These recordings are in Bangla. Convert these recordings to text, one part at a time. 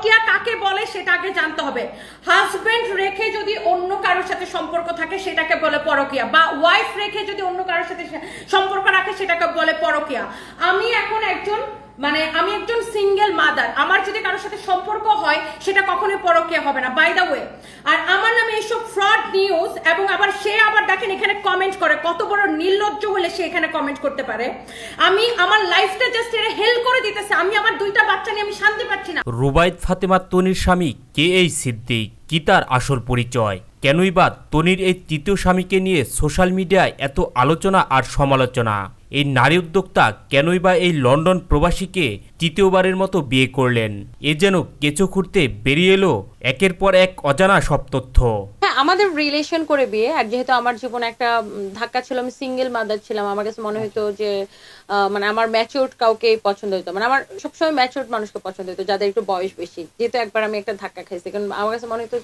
পরকীয়া কাকে বলে সেটা আগে জানতে হবে। হাজবেন্ড রেখে যদি অন্য কারোর সাথে সম্পর্ক থাকে সেটাকে বলে পরকীয়া, বা ওয়াইফ রেখে যদি অন্য কারোর সাথে সম্পর্ক রাখে সেটাকে বলে পরকীয়া। আমি একজন সিঙ্গেল মাদার, আমার যদি কারোর সাথে সম্পর্ক হয় সেটা কখনোই পরকীয়া হবে না, বাই দ্য ওয়ে। আর আমার নামে এইসব ফ্রড নিউজ, এবং আবার সে আবার দেখেন এখানে কমেন্ট করে, কত বড় নির্লজ্জ হলে সে এখানে কমেন্ট করতে পারে। আমি আমার লাইফটা জাস্ট এর হেল্প করে দিতেছে, আমি আমার দুইটা বাচ্চা নিয়ে আমি শান্তি পাচ্ছি না। রুবাইদ ফাতেমা তনির স্বামী কে এই সিদ্দিক, কি তার আসল পরিচয়, কেনই বা তনির এই তৃতীয় স্বামীকে নিয়ে সোশ্যাল মিডিয়ায় এত আলোচনা আর সমালোচনা, এই নারী উদ্যোক্তা কেনই বা এই লন্ডন প্রবাসীকে তৃতীয়বারের মতো বিয়ে করলেন, এ যেন কেঁচো খুঁড়তে বেরিয়ে এলো একের পর এক অজানা সব তথ্য। হ্যাঁ, আমাদের রিলেশন করে বিয়ে, আর যেহেতু আমার জীবনে একটা ধাক্কা ছিল, আমি সিঙ্গেল মাদার ছিলাম, আমার কাছে মনে হতো যে আমার ম্যাচিউরড কাউকে পছন্দ হতো, আমার সবসময় ম্যাচিউরড মানুষকে পছন্দ হতো যাদের একটু বয়স বেশি। যেহেতু একবার আমি একটা ধাক্কা খাইছি, কারণ আমার কাছে মনে হতো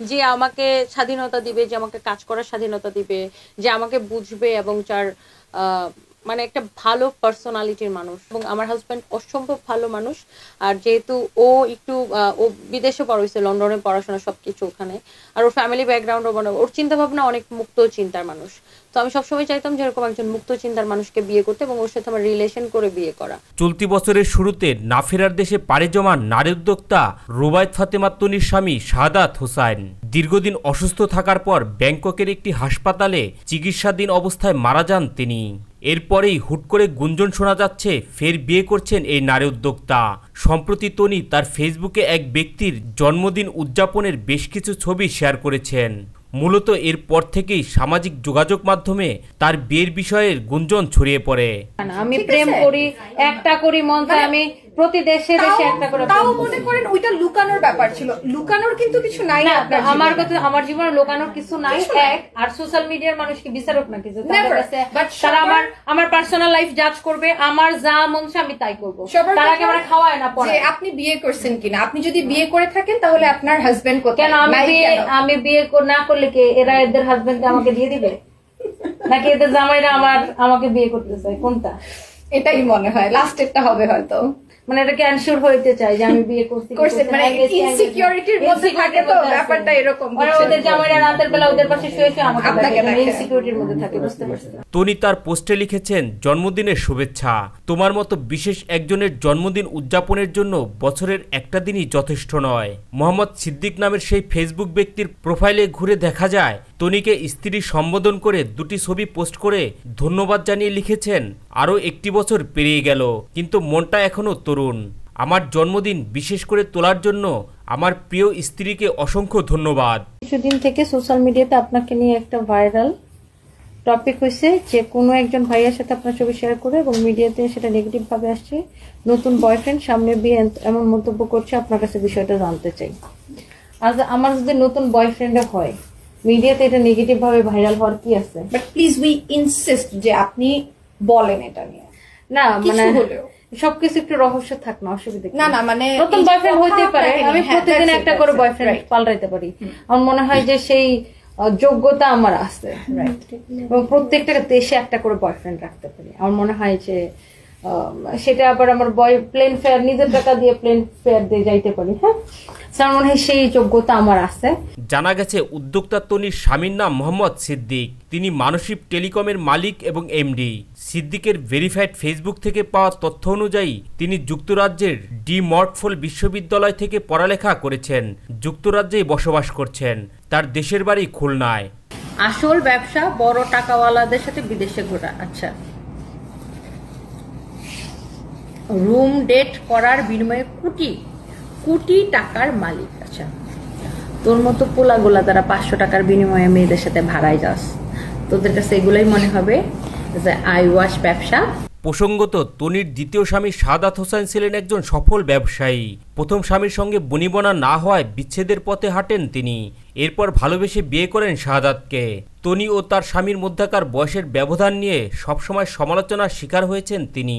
যে আমাকে স্বাধীনতা দিবে, যে আমাকে কাজ করার স্বাধীনতা দিবে, যে আমাকে বুঝবে, এবং যার একটা ভালো পার্সোনালিটির মানুষ। এবং আমার হাজব্যান্ড অসম্ভব ভালো মানুষ, আর যেহেতু ও বিদেশে পড়া হয়েছে, লন্ডনে পড়াশোনা সবকিছু ওখানে, আর ওর ফ্যামিলি ব্যাকগ্রাউন্ডও ওর চিন্তা ভাবনা অনেক মুক্ত চিন্তার মানুষ। তো আমি সবসময় চাইতাম যে এরকম একজন মুক্ত চিন্তার মানুষকে বিয়ে করতে, এবং ওর সাথে আমার রিলেশন করে বিয়ে করা। চলতি বছরের শুরুতে না ফেরার দেশে পাড়ি জমান নারী উদ্যোক্তা রুবাইদ ফাতেমা তনির স্বামী শাহাদাত হোসাইন দীর্ঘদিন অসুস্থ থাকার পর ব্যাংককের একটি হাসপাতালে চিকিৎসাধীন অবস্থায় মারা যান তিনি। এরপরেই হুট করে গুঞ্জন শোনা যাচ্ছে ফের বিয়ে করছেন এই নারী উদ্যোক্তা। সম্প্রতি তনি তার ফেসবুকে এক ব্যক্তির জন্মদিন উদযাপনের বেশ কিছু ছবি শেয়ার করেছেন। মূলত এরপর থেকেই সামাজিক যোগাযোগ মাধ্যমে তার বিয়ের বিষয়ের গুঞ্জন ছড়িয়ে পড়ে। আমি প্রেম করি, একটা করি, মন চায় আমি প্রতি দেশে দেশে একটা করে। তাও মনে করেন ওইটা লুকানোর ব্যাপার ছিল, লুকানোর কিন্তু কিছু নাই। আমার কথা, আমার জীবনে লুকানোর কিছু নাই। আর সোশ্যাল মিডিয়ার মানুষকে বিচারক না কিছু, তারা আমার পার্সোনাল লাইফ জাজ করবে, আমার যা মন চায় আমি তাই করবো। তারা কি আমার খাওয়ায় না পড়ে আপনি বিয়ে করছেন কিনা, আপনি যদি বিয়ে করে থাকেন তাহলে আপনার হাজবেন্ড কোথায়? কেন আমি বিয়ে না করলে কি এরা এদের হাজবেন্ডকে আমাকে দিয়ে দিবে, নাকি এদের জামাইরা আমাকে বিয়ে করতে চায়? কোনটা? এটাই মনে হয় লাস্টেরটা হবে হয়তো। এটাকে এনশিওর হইতে চাই যে আমি বিয়ে করছি, ইনসিকিউরিটির মধ্যে থাকে তো ব্যাপারটা এরকম। ওদের জামাইরা রাতের বেলা ওদের পাশে শুয়ে শুয়ে আমাকে ইনসিকিউরিটির মধ্যে থাকে, বুঝতে পারছেন? তনি তার পোস্টে লিখেছেন, জন্মদিনের শুভেচ্ছা। তোমার মতো বিশেষ একজনের জন্মদিন উদযাপনের জন্য বছরের একটা দিনই যথেষ্ট নয়। মোহাম্মদ সিদ্দিক নামের সেই ফেসবুক ব্যক্তির প্রোফাইলে ঘুরে দেখা যায় তনিকে স্ত্রী সম্বোধন করে দুটি ছবি পোস্ট করে ধন্যবাদ জানিয়ে লিখেছেন, আরও একটি বছর পেরিয়ে গেল কিন্তু মনটা এখনো তরুণ। আমার জন্মদিন বিশেষ করে তোলার জন্য আমার প্রিয় স্ত্রীকে অসংখ্য ধন্যবাদ। কিছুদিন থেকে সোশ্যাল মিডিয়াতে আপনাকে নিয়ে একটা ভাইরাল টপিক হয়েছে যে কোনো একজন ভাইয়ের সাথে আপনার ছবি শেয়ার করে, এবং মিডিয়াতে সেটা নেগেটিভ ভাবে আসছে। নতুন বয়ফ্রেন্ড সামনে বিয়ে এমন মন্তব্য করছে, আপনার কাছে বিষয়টা জানতে চাই। আজ আমার যদি নতুন বয়ফ্রেন্ডে হয়, মিডিয়াতে এটা নেগেটিভ ভাবে ভাইরাল হওয়ার কি আছে? বাট প্লিজ উই ইনসিস্ট যে আপনি বলেন এটা নিয়ে। না সবকিছু একটু রহস্য থাক না, অসুবিধা না। নতুন বয়ফ্রেন্ড হইতে পারে, আমি প্রতিদিন একটা করে বয়ফ্রেন্ড পাল্টাইতে পারি। আমার মনে হয় যে সেই যোগ্যতা আমার আছে, এবং প্রত্যেকটা দেশে একটা করে বয়ফ্রেন্ড রাখতে পারি। আমার মনে হয় যে সেটা আবার আমার প্লেন ফেয়ার, নিজের টাকা দিয়ে প্লেন ফেয়ার দিয়ে যাইতে পারি। হ্যাঁ, আমার মনে হয় সেই যোগ্যতা আমার আছে। জানা গেছে উদ্যোক্তা তনির স্বামীর নাম মোহাম্মদ সিদ্দিক। তিনি মানসিক টেলিকমের মালিক এবং এমডি। সিদ্দিকের ভেরিফাইড ফেসবুক থেকে পাওয়া তথ্য অনুযায়ী তিনি যুক্তরাজ্যের ডি মর্টফোল বিশ্ববিদ্যালয় থেকে পড়ালেখা করেছেন, যুক্তরাজ্যেই বসবাস করছেন। তার দেশের বাড়ি খুলনায়। আসল ব্যবসা বড় টাকাওয়ালাদের সাথে বিদেশে ঘোরা। আচ্ছা, রুম ডেট করার বিনিময়ে কোটি কোটি টাকার মালিক। আচ্ছা, তোর মতো পোলাগুলা তারা 500 টাকার বিনিময়ে মেয়েদের সাথে ভাড়ায় যাস, তোদের কাছে এগুলাই মনে হবে যে আই ওয়াশ ব্যবসা। প্রসঙ্গত তনির দ্বিতীয় স্বামী শাহাদাত হোসাইন ছিলেন একজন সফল ব্যবসায়ী। প্রথম স্বামীর সঙ্গে বনিবনা না হওয়ায় বিচ্ছেদের পথে হাঁটেন তিনি। এরপর ভালোবেসে বিয়ে করেন শাহাদাতকে। তনি ও তার স্বামীর মধ্যকার বয়সের ব্যবধান নিয়ে সবসময় সমালোচনার শিকার হয়েছেন তিনি।